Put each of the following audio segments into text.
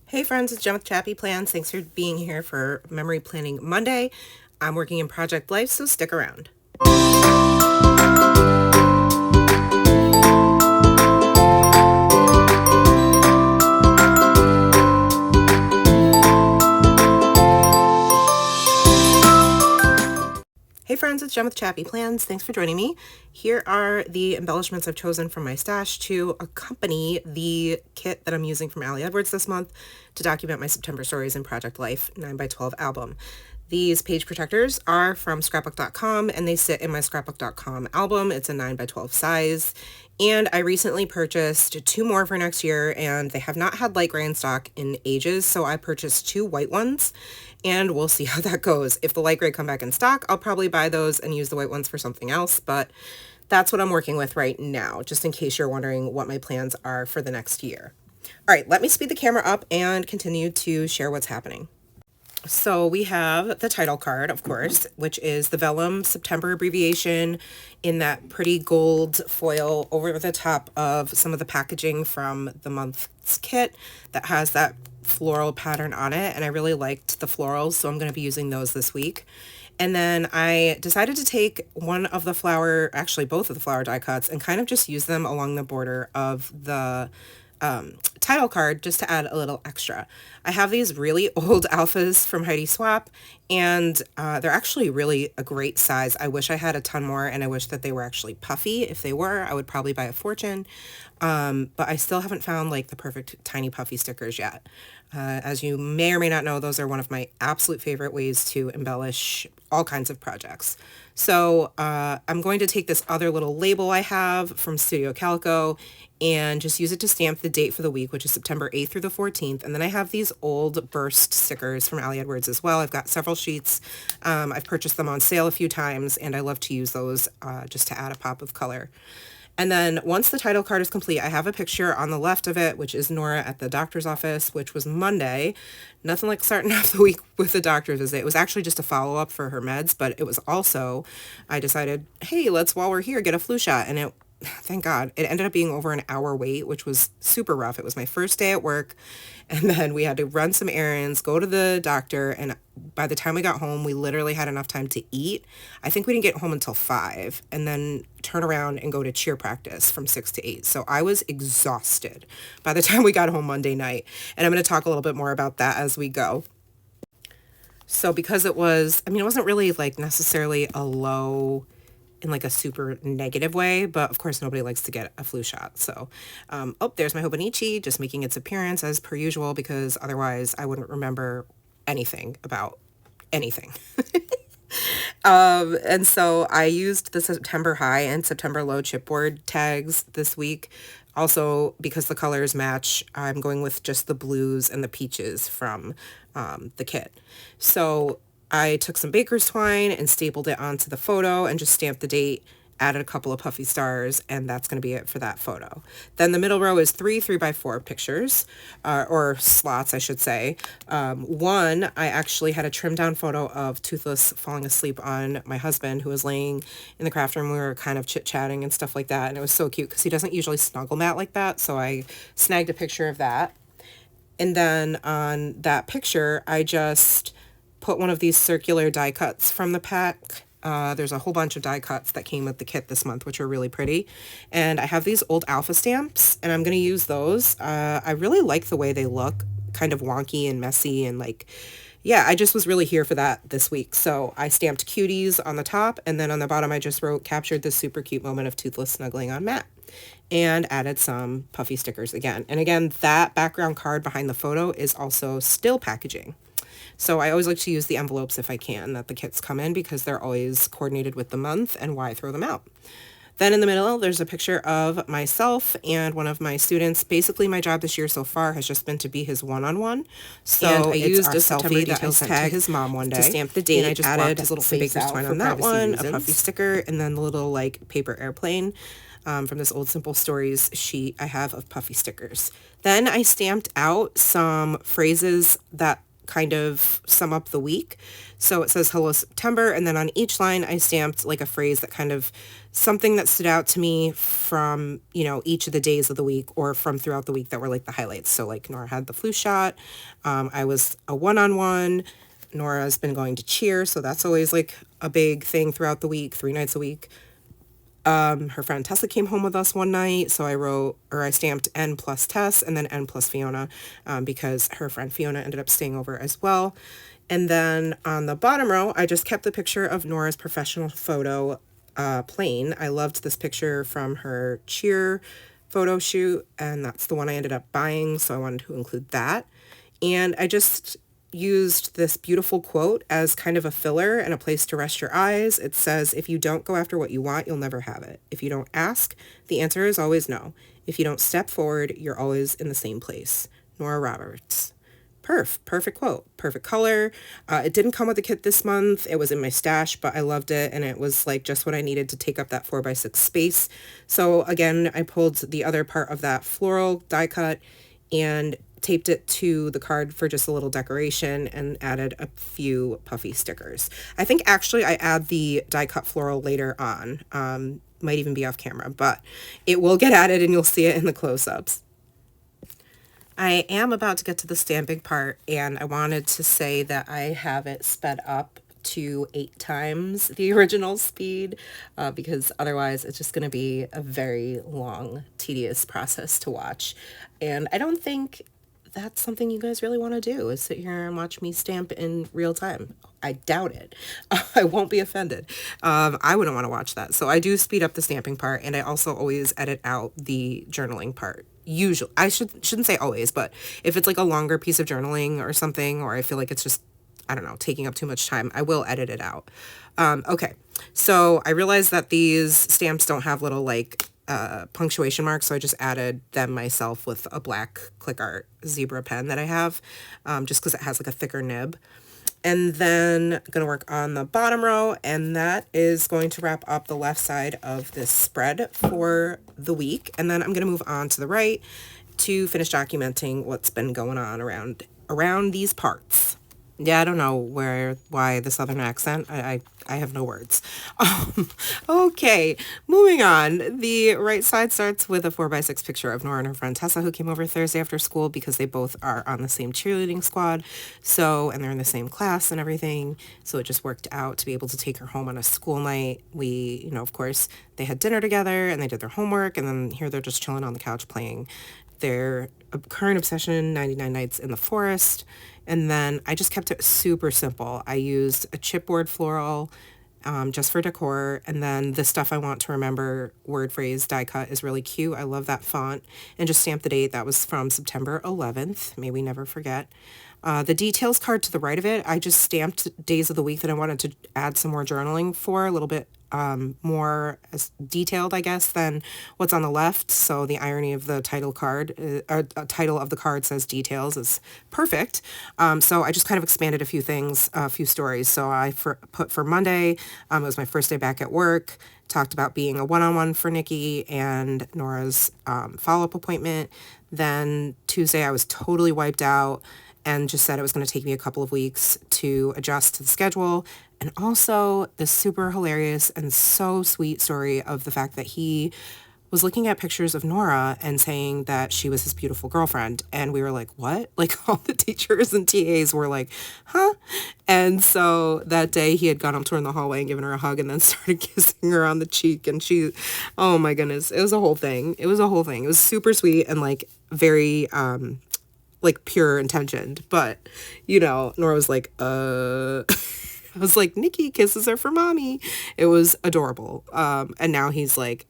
Hey friends, it's Jen with ChappyPlans. Thanks for being here for Memory Planning Monday. I'm working in Project Life, so stick around. Hey friends, it's Jen with ChappyPlans. Thanks for joining me. Here are the embellishments I've chosen from my stash to accompany the kit that I'm using from Ali Edwards this month to document my September stories in Project Life 9x12 album. These page protectors are from scrapbook.com and they sit in my scrapbook.com album. It's a 9x12 size. And I recently purchased two more for next year, and they have not had light gray in stock in ages, so I purchased two white ones, and we'll see how that goes. If the light gray come back in stock, I'll probably buy those and use the white ones for something else, but that's what I'm working with right now, just in case you're wondering what my plans are for the next year. All right, let me speed the camera up and continue to share what's happening. So we have the title card, of course, which is the vellum September abbreviation in that pretty gold foil over the top of some of the packaging from the month's kit that has that floral pattern on it. And I really liked the florals, so I'm going to be using those this week. And then I decided to take one of the flower, actually both of the flower die cuts, and kind of just use them along the border of the title card just to add a little extra. I have these really old alphas from Heidi Swap, and they're actually really a great size. I wish I had a ton more, and I wish that they were actually puffy. If they were, I would probably buy a fortune. But I still haven't found like the perfect tiny puffy stickers yet. As you may or may not know, those are one of my absolute favorite ways to embellish all kinds of projects. So I'm going to take this other little label I have from Studio Calico and just use it to stamp the date for the week, which is September 8th through the 14th. And then I have these old burst stickers from Ali Edwards as well. I've got several sheets. I've purchased them on sale a few times, and I love to use those just to add a pop of color. And then once the title card is complete, I have a picture on the left of it, which is Nora at the doctor's office, which was Monday. Nothing like starting off the week with a doctor's visit. It was actually just a follow-up for her meds, but it was also, I decided, hey, let's, while we're here, get a flu shot. And thank God, it ended up being over an hour wait, which was super rough. It was my first day at work, and then we had to run some errands, go to the doctor, and by the time we got home, we literally had enough time to eat. I think we didn't get home until 5, and then turn around and go to cheer practice from 6 to 8. So I was exhausted by the time we got home Monday night, and I'm going to talk a little bit more about that as we go. So because it was, I mean, it wasn't really like necessarily a low in like a super negative way, but of course nobody likes to get a flu shot. So, oh, there's my Hobonichi just making its appearance as per usual, because otherwise I wouldn't remember anything about anything. And so I used the September high and September low chipboard tags this week. Also, because the colors match, I'm going with just the blues and the peaches from the kit. So I took some baker's twine and stapled it onto the photo and just stamped the date, added a couple of puffy stars, and that's going to be it for that photo. Then the middle row is 3 3x4 pictures, or slots, I should say. One, I actually had a trimmed down photo of Toothless falling asleep on my husband, who was laying in the craft room. We were kind of chit-chatting and stuff like that, and it was so cute because he doesn't usually snuggle mat like that, so I snagged a picture of that. And then on that picture, I just put one of these circular die cuts from the pack. There's a whole bunch of die cuts that came with the kit this month, which are really pretty. And I have these old alpha stamps, and I'm going to use those. I really like the way they look, kind of wonky and messy, and like, yeah, I just was really here for that this week. So I stamped cuties on the top, and then on the bottom I just wrote, captured this super cute moment of Toothless snuggling on Matt, and added some puffy stickers again. And again, that background card behind the photo is also still packaging. So I always like to use the envelopes if I can that the kits come in, because they're always coordinated with the month and why throw them out. Then in the middle, there's a picture of myself and one of my students. Basically, my job this year so far has just been to be his one-on-one. So I used a selfie that I sent to his mom one day to stamp the date. And I just added his little baker's twine on that one, a puffy sticker, and then the little like paper airplane from this old Simple Stories sheet I have of puffy stickers. Then I stamped out some phrases that kind of sum up the week. So it says hello September, and then on each line I stamped like a phrase that kind of something that stood out to me from, you know, each of the days of the week or from throughout the week that were like the highlights. So like Nora had the flu shot. I was a one-on-one. Nora's been going to cheer, so that's always like a big thing throughout the week, 3 nights a week. Her friend Tessa came home with us one night, so I stamped N plus Tess and then N plus Fiona, because her friend Fiona ended up staying over as well. And then on the bottom row, I just kept the picture of Nora's professional photo plain. I loved this picture from her cheer photo shoot, and that's the one I ended up buying, so I wanted to include that. And I just used this beautiful quote as kind of a filler and a place to rest your eyes. It says, if you don't go after what you want, you'll never have it. If you don't ask, the answer is always no. If you don't step forward, you're always in the same place. Nora Roberts. Perfect quote. Perfect color. It didn't come with the kit this month. It was in my stash, but I loved it, and it was like just what I needed to take up that 4x6 space. So again, I pulled the other part of that floral die cut and taped it to the card for just a little decoration and added a few puffy stickers. I think actually I add the die cut floral later on. Might even be off camera, but it will get added and you'll see it in the close-ups. I am about to get to the stamping part, and I wanted to say that I have it sped up to 8 times the original speed, because otherwise it's just going to be a very long, tedious process to watch. And I don't think that's something you guys really want to do, is sit here and watch me stamp in real time. I doubt it. I won't be offended. I wouldn't want to watch that. So I do speed up the stamping part, and I also always edit out the journaling part. Usually, I shouldn't say always, but if it's like a longer piece of journaling or something, or I feel like it's just, I don't know, taking up too much time, I will edit it out. Okay, so I realized that these stamps don't have little like punctuation marks, so I just added them myself with a black click art zebra pen that I have, just because it has like a thicker nib. And then I'm going to work on the bottom row, and that is going to wrap up the left side of this spread for the week. And then I'm going to move on to the right to finish documenting what's been going on around these parts. Yeah, I don't know why the southern accent. I have no words. Okay, moving on. The right side starts with a 4x6 picture of Nora and her friend Tessa, who came over Thursday after school because they both are on the same cheerleading squad. And they're in the same class and everything. So it just worked out to be able to take her home on a school night. We, of course, they had dinner together and they did their homework, and then here they're just chilling on the couch playing their current obsession, 99 Nights in the Forest. And then I just kept it super simple. I used a chipboard floral just for decor. And then the stuff I want to remember word phrase die cut is really cute. I love that font. And just stamp the date. That was from September 11th. May we never forget. The details card to the right of it, I just stamped days of the week that I wanted to add some more journaling for, a little bit more detailed, I guess, than what's on the left. So the irony of the title card, title of the card says details, is perfect. So I just kind of expanded a few things, a few stories. So I put for Monday, it was my first day back at work, talked about being a one-on-one for Nikki and Nora's follow-up appointment. Then Tuesday I was totally wiped out and just said it was going to take me a couple of weeks to adjust to the schedule. And also this super hilarious and so sweet story of the fact that he was looking at pictures of Nora and saying that she was his beautiful girlfriend. And we were like, what? Like, all the teachers and TAs were like, huh? And so that day he had gone up to her in the hallway and given her a hug and then started kissing her on the cheek. And she, oh my goodness, it was a whole thing. It was super sweet and like very, like pure intentioned. But, Nora was like, I was like, Nikki kisses her for mommy. It was adorable. And now he's like,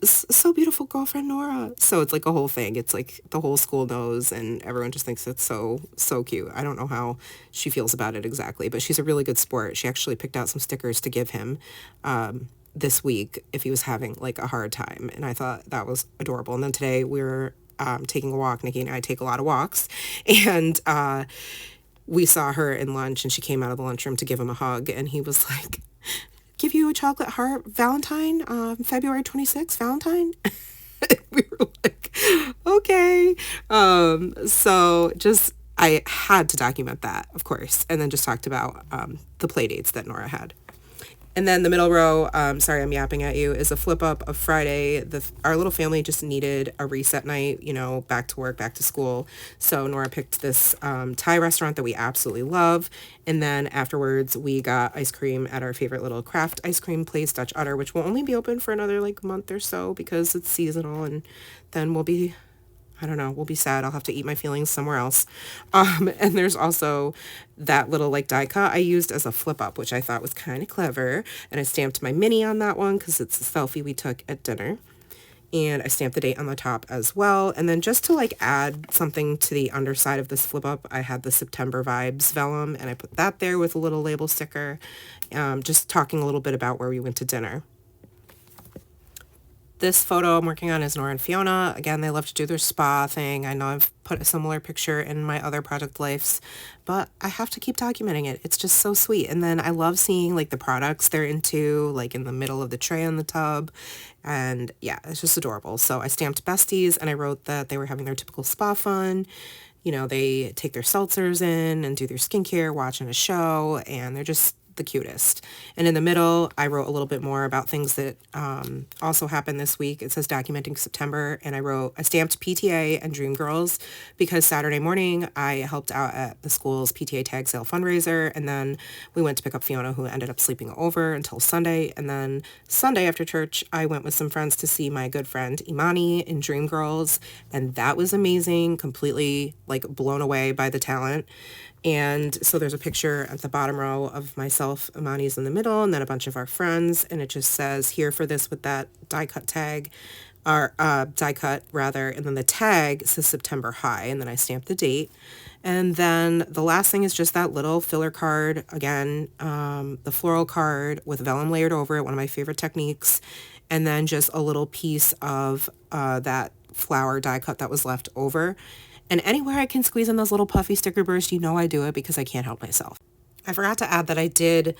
so beautiful, girlfriend Nora. So it's like a whole thing. It's like the whole school knows and everyone just thinks it's so, so cute. I don't know how she feels about it exactly, but she's a really good sport. She actually picked out some stickers to give him this week if he was having like a hard time. And I thought that was adorable. And then today we were taking a walk. Nikki and I take a lot of walks. And we saw her in lunch and she came out of the lunchroom to give him a hug. And he was like, give you a chocolate heart, Valentine, February 26th, Valentine. We were like, okay. So just, I had to document that, of course, and then just talked about the play dates that Nora had. And then the middle row, sorry, I'm yapping at you, is a flip up of Friday. Our little family just needed a reset night, you know, back to work, back to school. So Nora picked this Thai restaurant that we absolutely love. And then afterwards, we got ice cream at our favorite little craft ice cream place, Dutch Udder, which will only be open for another like month or so because it's seasonal. And then we'll be, I don't know, we'll be sad. I'll have to eat my feelings somewhere else. And there's also that little like die cut I used as a flip up, which I thought was kind of clever. And I stamped my mini on that one because it's a selfie we took at dinner. And I stamped the date on the top as well. And then just to like add something to the underside of this flip up, I had the September Vibes vellum and I put that there with a little label sticker, just talking a little bit about where we went to dinner. This photo I'm working on is Nora and Fiona. Again, they love to do their spa thing. I know I've put a similar picture in my other project lives, but I have to keep documenting it. It's just so sweet. And then I love seeing like the products they're into, like in the middle of the tray in the tub. And yeah, it's just adorable. So I stamped besties and I wrote that they were having their typical spa fun. You know, they take their seltzers in and do their skincare, watching a show, and they're just the cutest. And in the middle, I wrote a little bit more about things that also happened this week. It says documenting September, and I stamped PTA and Dream Girls because Saturday morning I helped out at the school's PTA tag sale fundraiser, and then we went to pick up Fiona, who ended up sleeping over until Sunday. And then Sunday after church, I went with some friends to see my good friend Imani in Dream Girls, and that was amazing. Completely like blown away by the talent. And so there's a picture at the bottom row of myself, Imani's in the middle, and then a bunch of our friends, and it just says here for this with that die cut tag, or die cut rather, and then the tag says September High, and then I stamped the date. And then the last thing is just that little filler card, again, the floral card with vellum layered over it, one of my favorite techniques, and then just a little piece of that flower die cut that was left over. And anywhere I can squeeze in those little puffy sticker bursts, you know I do it because I can't help myself. I forgot to add that I did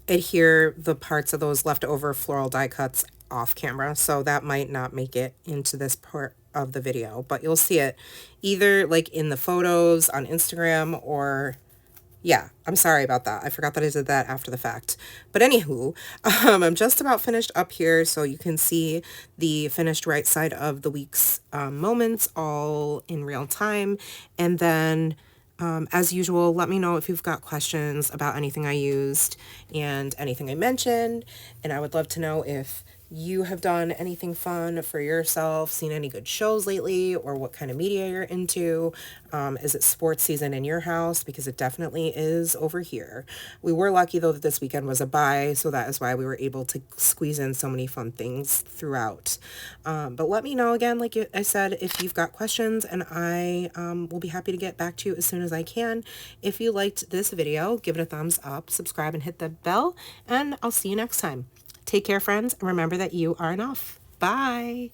adhere the parts of those leftover floral die cuts off camera, so that might not make it into this part of the video, but you'll see it either like in the photos on Instagram or... Yeah, I'm sorry about that. I forgot that I did that after the fact. But anywho, I'm just about finished up here, so you can see the finished right side of the week's moments all in real time. And then, as usual, let me know if you've got questions about anything I used and anything I mentioned. And I would love to know if you have done anything fun for yourself, seen any good shows lately, or what kind of media you're into. Is it sports season in your house? Because it definitely is over here. We were lucky though that this weekend was a bye, so that is why we were able to squeeze in so many fun things throughout. But let me know again, like I said, if you've got questions, and I will be happy to get back to you as soon as I can. If you liked this video, give it a thumbs up, subscribe, and hit the bell, and I'll see you next time. Take care, friends, and remember that you are enough. Bye.